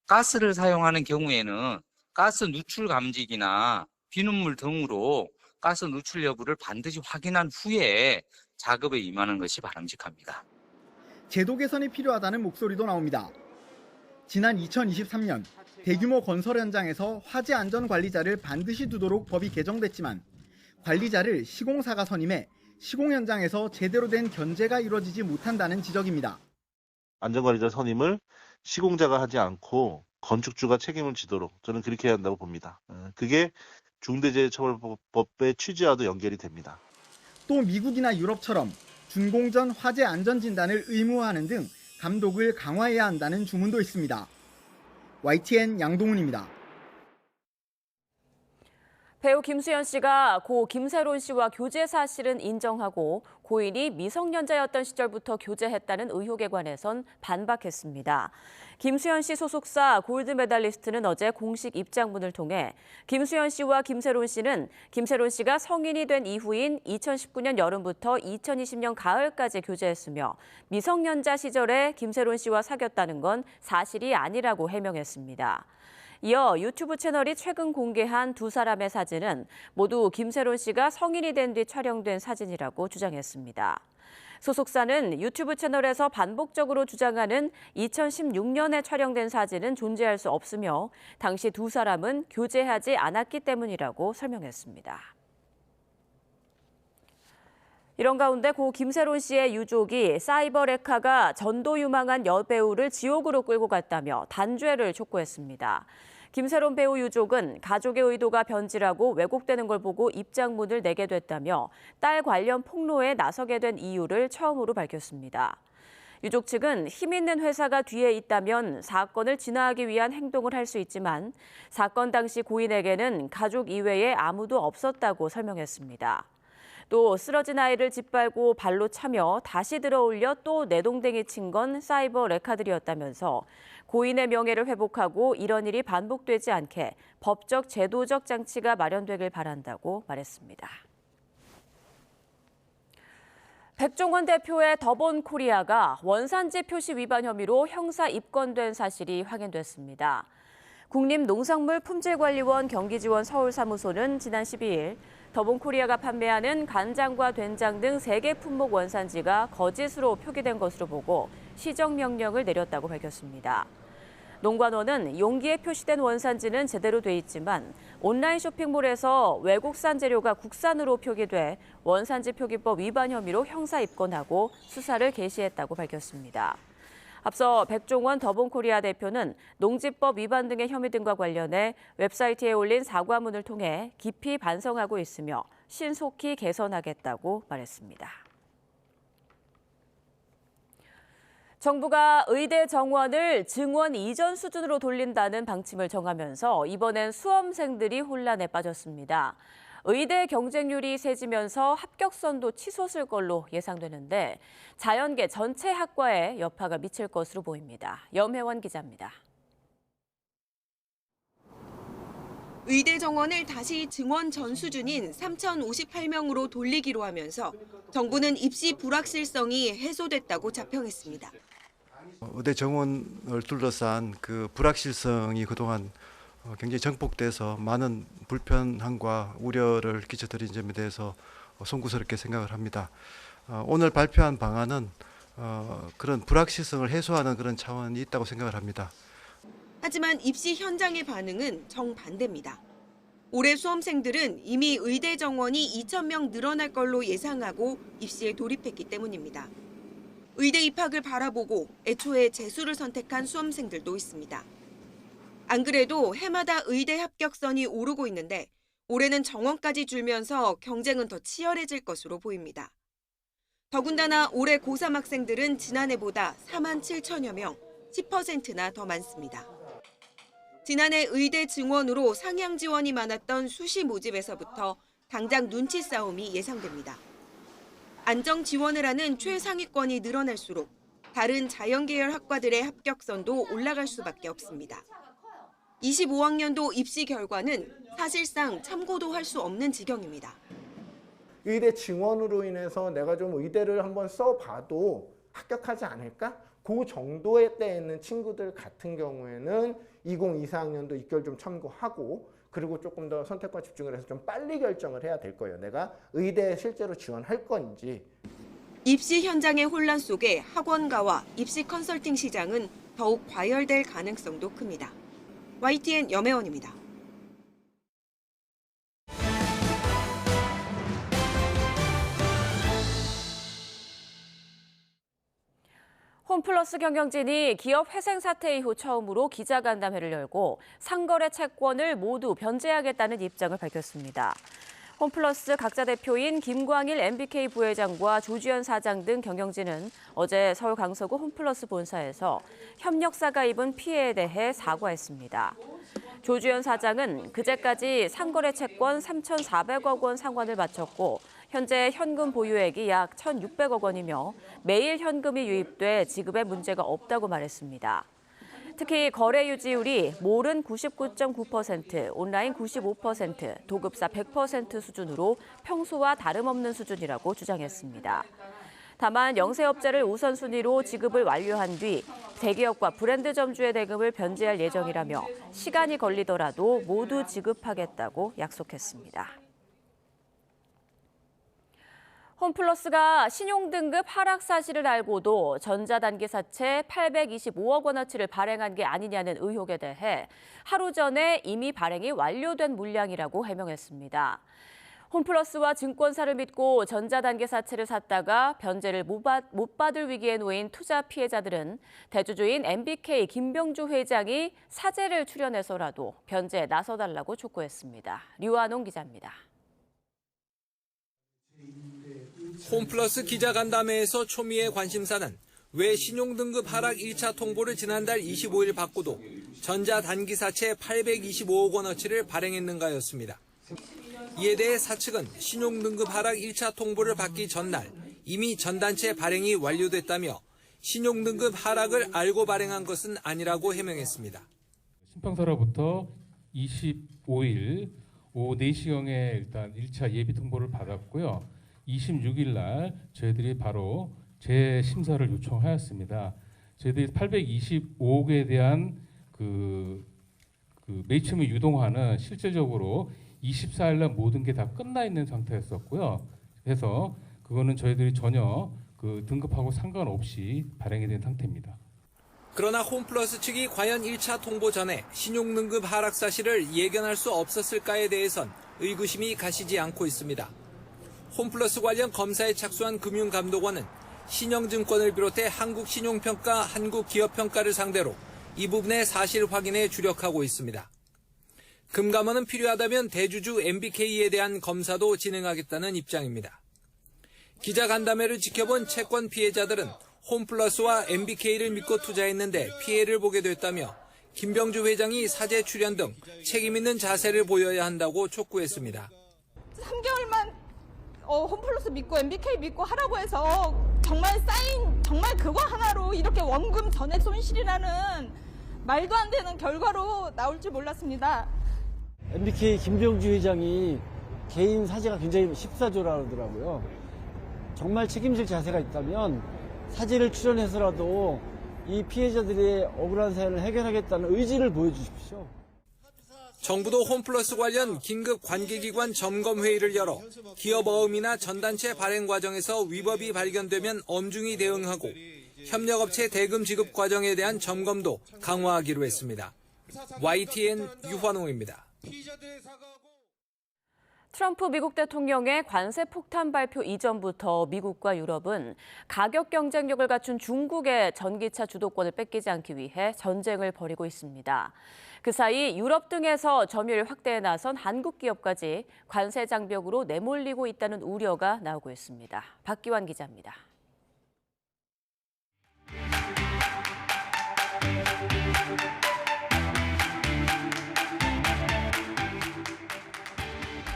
가스를 사용하는 경우에는 가스 누출 감지기나 비눗물 등으로 가스 누출 여부를 반드시 확인한 후에 작업에 임하는 것이 바람직합니다. 제도 개선이 필요하다는 목소리도 나옵니다. 지난 2023년 대규모 건설 현장에서 화재 안전 관리자를 반드시 두도록 법이 개정됐지만 관리자를 시공사가 선임해 시공 현장에서 제대로 된 견제가 이루어지지 못한다는 지적입니다. 안전관리자 선임을 시공자가 하지 않고 건축주가 책임을 지도록 저는 그렇게 해야 한다고 봅니다. 그게 중대재해처벌법의 취지와도 연결이 됩니다. 또 미국이나 유럽처럼 준공전 화재 안전 진단을 의무화하는 등 감독을 강화해야 한다는 주문도 있습니다. YTN 양동훈입니다. 배우 김수현 씨가 고 김세론 씨와 교제 사실은 인정하고 고인이 미성년자였던 시절부터 교제했다는 의혹에 관해선 반박했습니다. 김수현 씨 소속사 골드메달리스트는 어제 공식 입장문을 통해 김수현 씨와 김세론 씨는 김세론 씨가 성인이 된 이후인 2019년 여름부터 2020년 가을까지 교제했으며 미성년자 시절에 김세론 씨와 사귀었다는 건 사실이 아니라고 해명했습니다. 이어 유튜브 채널이 최근 공개한 두 사람의 사진은 모두 김세론 씨가 성인이 된 뒤 촬영된 사진이라고 주장했습니다. 소속사는 유튜브 채널에서 반복적으로 주장하는 2016년에 촬영된 사진은 존재할 수 없으며 당시 두 사람은 교제하지 않았기 때문이라고 설명했습니다. 이런 가운데 고 김세론 씨의 유족이 사이버 레카가 전도 유망한 여배우를 지옥으로 끌고 갔다며 단죄를 촉구했습니다. 김세론 배우 유족은 가족의 의도가 변질하고 왜곡되는 걸 보고 입장문을 내게 됐다며 딸 관련 폭로에 나서게 된 이유를 처음으로 밝혔습니다. 유족 측은 힘 있는 회사가 뒤에 있다면 사건을 진화하기 위한 행동을 할 수 있지만 사건 당시 고인에게는 가족 이외에 아무도 없었다고 설명했습니다. 또 쓰러진 아이를 짓밟고 발로 차며 다시 들어올려 또 내동댕이 친 건 사이버 레카들이었다면서 고인의 명예를 회복하고 이런 일이 반복되지 않게 법적 제도적 장치가 마련되길 바란다고 말했습니다. 백종원 대표의 더본코리아가 원산지 표시 위반 혐의로 형사 입건된 사실이 확인됐습니다. 국립농산물품질관리원 경기지원 서울사무소는 지난 12일 더본코리아가 판매하는 간장과 된장 등 3개 품목 원산지가 거짓으로 표기된 것으로 보고 시정명령을 내렸다고 밝혔습니다. 농관원은 용기에 표시된 원산지는 제대로 돼 있지만 온라인 쇼핑몰에서 외국산 재료가 국산으로 표기돼 원산지 표기법 위반 혐의로 형사 입건하고 수사를 개시했다고 밝혔습니다. 앞서 백종원 더본코리아 대표는 농지법 위반 등의 혐의 등과 관련해 웹사이트에 올린 사과문을 통해 깊이 반성하고 있으며 신속히 개선하겠다고 말했습니다. 정부가 의대 정원을 증원 이전 수준으로 돌린다는 방침을 정하면서 이번엔 수험생들이 혼란에 빠졌습니다. 의대 경쟁률이 세지면서 합격선도 치솟을 걸로 예상되는데 자연계 전체 학과에 여파가 미칠 것으로 보입니다. 염혜원 기자입니다. 의대 정원을 다시 증원 전 수준인 3,058명으로 돌리기로 하면서 정부는 입시 불확실성이 해소됐다고 자평했습니다. 의대 정원을 둘러싼 그 불확실성이 그동안 굉장히 정복돼서 많은 불편함과 우려를 끼쳐드린 점에 대해서 송구스럽게 생각을 합니다. 오늘 발표한 방안은 그런 불확실성을 해소하는 그런 차원이 있다고 생각을 합니다. 하지만 입시 현장의 반응은 정반대입니다. 올해 수험생들은 이미 의대 정원이 2,000명 늘어날 걸로 예상하고 입시에 돌입했기 때문입니다. 의대 입학을 바라보고 애초에 재수를 선택한 수험생들도 있습니다. 안 그래도 해마다 의대 합격선이 오르고 있는데 올해는 정원까지 줄면서 경쟁은 더 치열해질 것으로 보입니다. 더군다나 올해 고3 학생들은 지난해보다 4만 7천여 명, 10%나 더 많습니다. 지난해 의대 증원으로 상향 지원이 많았던 수시 모집에서부터 당장 눈치 싸움이 예상됩니다. 안정 지원을 하는 최상위권이 늘어날수록 다른 자연계열 학과들의 합격선도 올라갈 수밖에 없습니다. 25학년도 입시 결과는 사실상 참고도 할 수 없는 지경입니다. 의대 증원으로 인해서 내가 좀 의대를 한번 써봐도 합격하지 않을까? 그 정도의 때에 있는 친구들 같은 경우에는 2024학년도 입결 좀 참고하고 그리고 조금 더 선택과 집중을 해서 좀 빨리 결정을 해야 될 거예요. 내가 의대에 실제로 지원할 건지. 입시 현장의 혼란 속에 학원가와 입시 컨설팅 시장은 더욱 과열될 가능성도 큽니다. YTN 염혜원입니다. 홈플러스 경영진이 기업 회생 사태 이후 처음으로 기자간담회를 열고 상거래 채권을 모두 변제하겠다는 입장을 밝혔습니다. 홈플러스 각자 대표인 김광일 MBK 부회장과 조주현 사장 등 경영진은 어제 서울 강서구 홈플러스 본사에서 협력사가 입은 피해에 대해 사과했습니다. 조주현 사장은 그제까지 상거래 채권 3,400억 원 상환을 마쳤고 현재 현금 보유액이 약 1,600억 원이며 매일 현금이 유입돼 지급에 문제가 없다고 말했습니다. 특히 거래 유지율이 몰은 99.9%, 온라인 95%, 도급사 100% 수준으로 평소와 다름없는 수준이라고 주장했습니다. 다만 영세업자를 우선순위로 지급을 완료한 뒤 대기업과 브랜드 점주의 대금을 변제할 예정이라며 시간이 걸리더라도 모두 지급하겠다고 약속했습니다. 홈플러스가 신용등급 하락 사실을 알고도 전자단기사채 825억 원어치를 발행한 게 아니냐는 의혹에 대해 하루 전에 이미 발행이 완료된 물량이라고 해명했습니다. 홈플러스와 증권사를 믿고 전자단기사채를 샀다가 변제를 못 받을 위기에 놓인 투자 피해자들은 대주주인 MBK 김병주 회장이 사재를 출연해서라도 변제에 나서달라고 촉구했습니다. 류한홍 기자입니다. 홈플러스 기자간담회에서 초미의 관심사는 왜 신용등급 하락 1차 통보를 지난달 25일 받고도 전자단기사채 825억 원어치를 발행했는가였습니다. 이에 대해 사측은 신용등급 하락 1차 통보를 받기 전날 이미 전단체 발행이 완료됐다며 신용등급 하락을 알고 발행한 것은 아니라고 해명했습니다. 신평사로부터 25일 오후 4시경에 일단 1차 예비 통보를 받았고요. 26일 날 저희들이 바로 재심사를 요청하였습니다. 저희들이 825억에 대한 매입채무 유동화는 실질적으로 24일 날 모든 게 다 끝나 있는 상태였었고요. 그래서 그거는 저희들이 전혀 등급하고 상관없이 발행이 된 상태입니다. 그러나 홈플러스 측이 과연 1차 통보 전에 신용등급 하락 사실을 예견할 수 없었을까에 대해선 의구심이 가시지 않고 있습니다. 홈플러스 관련 검사에 착수한 금융감독원은 신영증권을 비롯해 한국신용평가, 한국기업평가를 상대로 이 부분의 사실 확인에 주력하고 있습니다. 금감원은 필요하다면 대주주 MBK에 대한 검사도 진행하겠다는 입장입니다. 기자간담회를 지켜본 채권 피해자들은 홈플러스와 MBK를 믿고 투자했는데 피해를 보게 됐다며 김병주 회장이 사재 출연 등 책임 있는 자세를 보여야 한다고 촉구했습니다. 3개월만 홈플러스 믿고 MBK 믿고 하라고 해서 정말 그거 하나로 이렇게 원금 전액 손실이라는 말도 안 되는 결과로 나올 줄 몰랐습니다. MBK 김병주 회장이 개인 사재가 굉장히 14조라고 하더라고요. 정말 책임질 자세가 있다면 사재를 출연해서라도 이 피해자들의 억울한 사연을 해결하겠다는 의지를 보여주십시오. 정부도 홈플러스 관련 긴급 관계기관 점검회의를 열어 기업 어음이나 전단체 발행 과정에서 위법이 발견되면 엄중히 대응하고 협력업체 대금 지급 과정에 대한 점검도 강화하기로 했습니다. YTN 유환홍입니다. 트럼프 미국 대통령의 관세 폭탄 발표 이전부터 미국과 유럽은 가격 경쟁력을 갖춘 중국의 전기차 주도권을 뺏기지 않기 위해 전쟁을 벌이고 있습니다. 그 사이 유럽 등에서 점유율 확대에 나선 한국 기업까지 관세 장벽으로 내몰리고 있다는 우려가 나오고 있습니다. 박기환 기자입니다.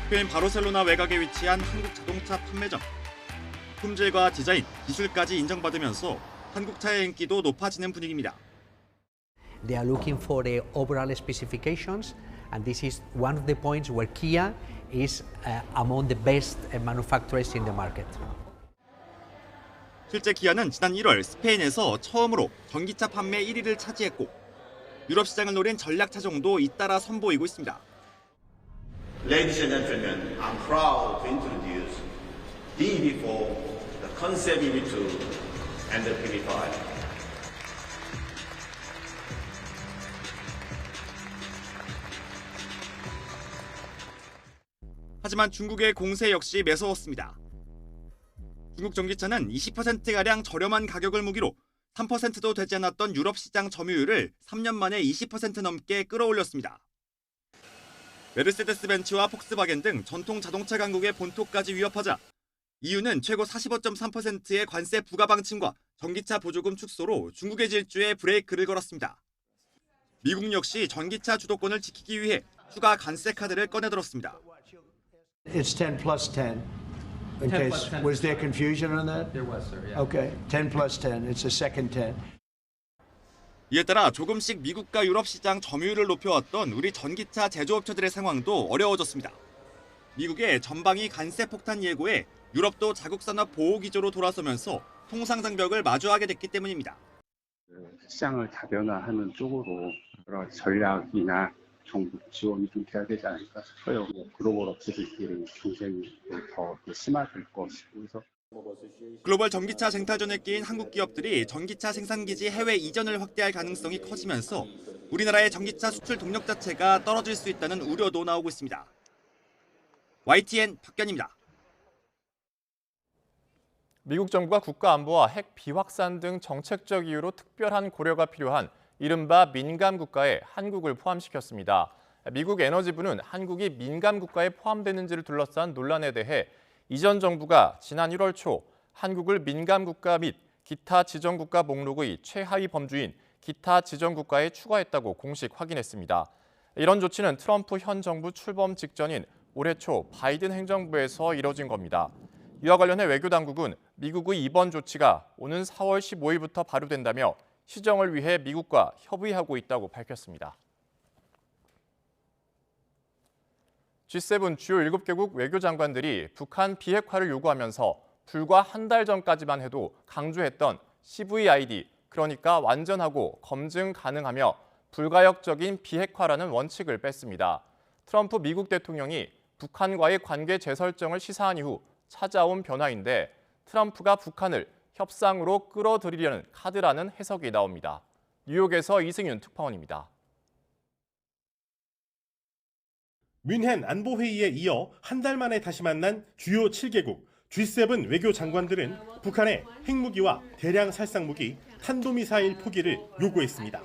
스페인 바르셀로나 외곽에 위치한 한국 자동차 판매점. 품질과 디자인, 기술까지 인정받으면서 한국차의 인기도 높아지는 분위기입니다. They are looking for the overall specifications, and this is one of the points where Kia is among the best manufacturers in the market. 실제 기아는 지난 1월 스페인에서 처음으로 전기차 판매 1위를 차지했고 유럽 시장을 노린 전략 차종도 잇따라 선보이고 있습니다. Ladies and gentlemen, I'm proud to introduce the EV4, the Concept EV2, and the PV5. 하지만 중국의 공세 역시 매서웠습니다. 중국 전기차는 20%가량 저렴한 가격을 무기로 3%도 되지 않았던 유럽 시장 점유율을 3년 만에 20% 넘게 끌어올렸습니다. 메르세데스 벤츠와 폭스바겐 등 전통 자동차 강국의 본토까지 위협하자 EU는 최고 45.3%의 관세 부과 방침과 전기차 보조금 축소로 중국의 질주에 브레이크를 걸었습니다. 미국 역시 전기차 주도권을 지키기 위해 추가 관세 카드를 꺼내들었습니다. It's 10 plus 10. In 10 case, plus 10. was there confusion on that? There was, sir. Yeah. Okay, 10 plus 10. It's the second 10. 이에 따라 조금씩 미국과 유럽 시장 점유율을 높여왔던 우리 전기차 제조업체들의 상황도 어려워졌습니다. 미국의 전방위 관세 폭탄 예고에 유럽도 자국 산업 보호 기조로 돌아서면서 통상 장벽을 마주하게 됐기 때문입니다. 시장을 다변화하는 쪽으로 여러 가지 전략이나 정부 지원이 좀 돼야 되지 않을까 싶어요. 글로벌 업체들끼리 경쟁이 더 심화될 것이고 그래서 글로벌 전기차 쟁탈전에 끼인 한국 기업들이 전기차 생산기지 해외 이전을 확대할 가능성이 커지면서 우리나라의 전기차 수출 동력 자체가 떨어질 수 있다는 우려도 나오고 있습니다. YTN 박견입니다. 미국 정부가 국가안보와 핵 비확산 등 정책적 이유로 특별한 고려가 필요한 이른바 민감 국가에 한국을 포함시켰습니다. 미국 에너지부는 한국이 민감 국가에 포함되는지를 둘러싼 논란에 대해 이전 정부가 지난 1월 초 한국을 민감 국가 및 기타 지정 국가 목록의 최하위 범주인 기타 지정 국가에 추가했다고 공식 확인했습니다. 이런 조치는 트럼프 현 정부 출범 직전인 올해 초 바이든 행정부에서 이뤄진 겁니다. 이와 관련해 외교당국은 미국의 이번 조치가 오는 4월 15일부터 발효된다며 시정을 위해 미국과 협의하고 있다고 밝혔습니다. G7 주요 7개국 외교장관들이 북한 비핵화를 요구하면서 불과 한 달 전까지만 해도 강조했던 CVID, 그러니까 완전하고 검증 가능하며 불가역적인 비핵화라는 원칙을 뺐습니다. 트럼프 미국 대통령이 북한과의 관계 재설정을 시사한 이후 찾아온 변화인데 트럼프가 북한을 협상으로 끌어들이려는 카드라는 해석이 나옵니다. 뉴욕에서 이승윤 특파원입니다. 뮌헨 안보회의에 이어 한 달 만에 다시 만난 주요 7개국 G7 외교 장관들은 북한의 핵무기와 대량 살상무기, 탄도미사일 포기를 요구했습니다.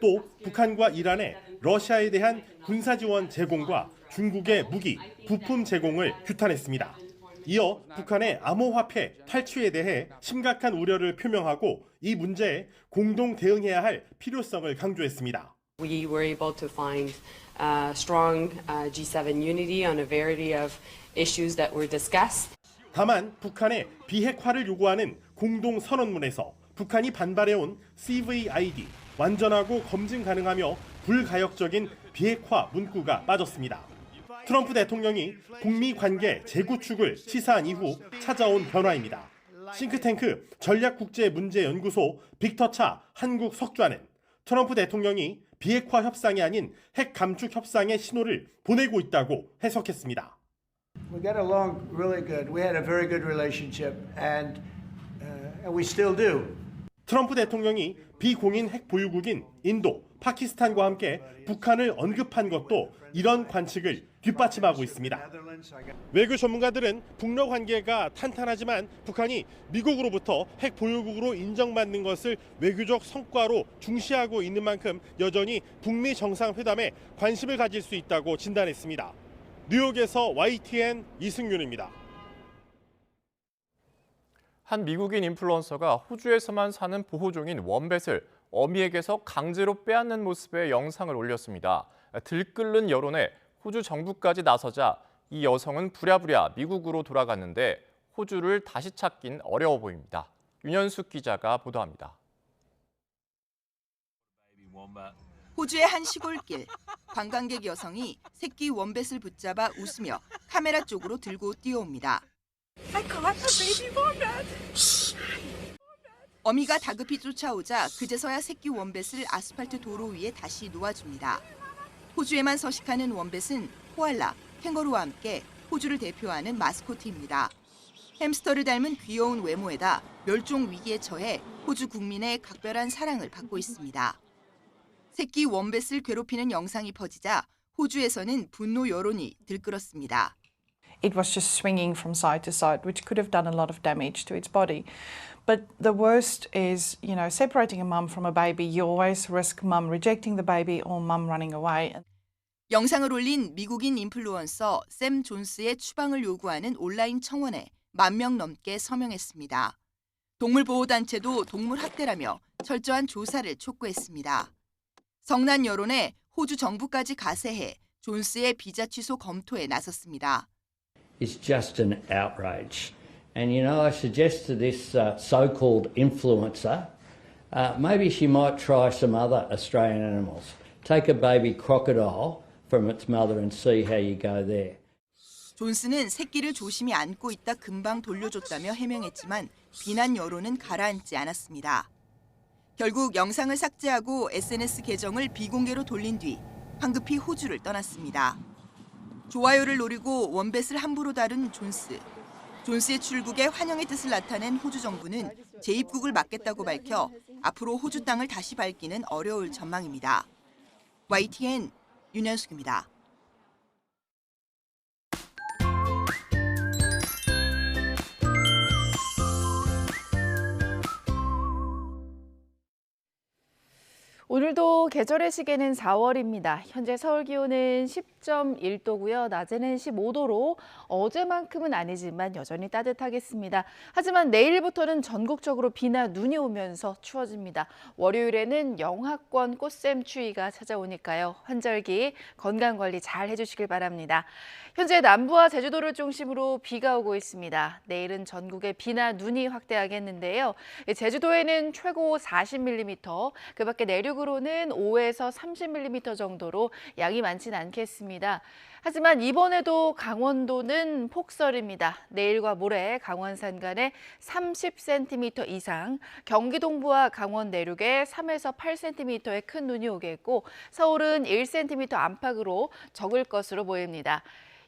또 북한과 이란의 러시아에 대한 군사지원 제공과 중국의 무기, 부품 제공을 규탄했습니다. 이어 북한의 암호화폐 탈취에 대해 심각한 우려를 표명하고 이 문제에 공동 대응해야 할 필요성을 강조했습니다. We were able to find strong G7 unity on a variety of issues that were discussed. 다만 북한의 비핵화를 요구하는 공동 선언문에서 북한이 반발해온 CVID, 완전하고 검증 가능하며 불가역적인 비핵화 문구가 빠졌습니다. 트럼프 대통령이 북미 관계 재구축을 시사한 이후 찾아온 변화입니다. 싱크탱크 전략국제문제연구소 빅터차 한국 석좌는 트럼프 대통령이 비핵화 협상이 아닌 핵 감축 협상의 신호를 보내고 있다고 해석했습니다. We got along really good. We had a very good relationship, and we still do. 트럼프 대통령이 비공인 핵 보유국인 인도, 파키스탄과 함께 북한을 언급한 것도 이런 관측을 뒷받침하고 있습니다. 외교 전문가들은 북러 관계가 탄탄하지만 북한이 미국으로부터 핵 보유국으로 인정받는 것을 외교적 성과로 중시하고 있는 만큼 여전히 북미 정상회담에 관심을 가질 수 있다고 진단했습니다. 뉴욕에서 YTN 이승윤입니다. 한 미국인 인플루언서가 호주에서만 사는 보호종인 원뱃을 어미에게서 강제로 빼앗는 모습의 영상을 올렸습니다. 들끓는 여론에 호주 정부까지 나서자 이 여성은 부랴부랴 미국으로 돌아갔는데 호주를 다시 찾긴 어려워 보입니다. 윤현숙 기자가 보도합니다. 호주의 한 시골길, 관광객 여성이 새끼 원뱃을 붙잡아 웃으며 카메라 쪽으로 들고 뛰어옵니다. 어미가 다급히 쫓아오자 그제서야 새끼 원뱃을 아스팔트 도로 위에 다시 놓아줍니다. 호주에만 서식하는 원뱃은 코알라, 캥거루와 함께 호주를 대표하는 마스코트입니다. 햄스터를 닮은 귀여운 외모에다 멸종 위기에 처해 호주 국민의 각별한 사랑을 받고 있습니다. 새끼 원뱃을 괴롭히는 영상이 퍼지자 호주에서는 분노 여론이 들끓었습니다. It was just swinging from side to side, which could have done a lot of damage to its body. But the worst is, separating a mum from a baby. You always risk mum rejecting the baby or mum running away. 영상을 올린 미국인 인플루언서 샘 존스의 추방을 요구하는 온라인 청원에 10,000명 넘게 서명했습니다. 동물보호단체도 동물 학대라며 철저한 조사를 촉구했습니다. 성난 여론에 호주 정부까지 가세해 존스의 비자 취소 검토에 나섰습니다. It's just an outrage. And you know, I suggest to this so-called influencer, maybe she might try some other Australian animals. Take a baby crocodile from its mother and see how you go there. 존스는 새끼를 조심히 안고 있다 금방 돌려줬다며 해명했지만 비난 여론은 가라앉지 않았습니다. 결국 영상을 삭제하고 SNS 계정을 비공개로 돌린 뒤 황급히 호주를 떠났습니다. 좋아요를 노리고 원뱃을 함부로 다룬 존스. 존스의 출국에 환영의 뜻을 나타낸 호주 정부는 재입국을 막겠다고 밝혀 앞으로 호주 땅을 다시 밟기는 어려울 전망입니다. YTN 윤현숙입니다. 오늘도 계절의 시계는 4월입니다. 현재 서울 기온은 10.1도고요. 낮에는 15도로 어제만큼은 아니지만 여전히 따뜻하겠습니다. 하지만 내일부터는 전국적으로 비나 눈이 오면서 추워집니다. 월요일에는 영하권 꽃샘 추위가 찾아오니까요. 환절기 건강관리 잘 해주시길 바랍니다. 현재 남부와 제주도를 중심으로 비가 오고 있습니다. 내일은 전국에 비나 눈이 확대하겠는데요. 제주도에는 최고 40mm, 그 밖에 내륙으로는 5에서 30mm 정도로 양이 많지는 않겠습니다. 하지만 이번에도 강원도는 폭설입니다. 내일과 모레 강원 산간에 30cm 이상, 경기 동부와 강원 내륙에 3에서 8cm의 큰 눈이 오겠고 서울은 1cm 안팎으로 적을 것으로 보입니다.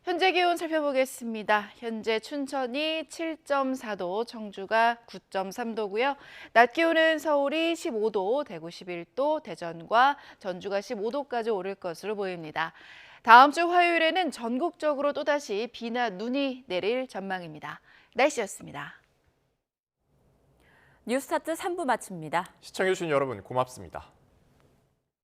현재 기온 살펴보겠습니다. 현재 춘천이 7.4도, 청주가 9.3도고요. 낮 기온은 서울이 15도, 대구 11도, 대전과 전주가 15도까지 오를 것으로 보입니다. 다음 주 화요일에는 전국적으로 또다시 비나 눈이 내릴 전망입니다. 날씨였습니다. 뉴스타트 3부 마칩니다. 시청해주신 여러분 고맙습니다.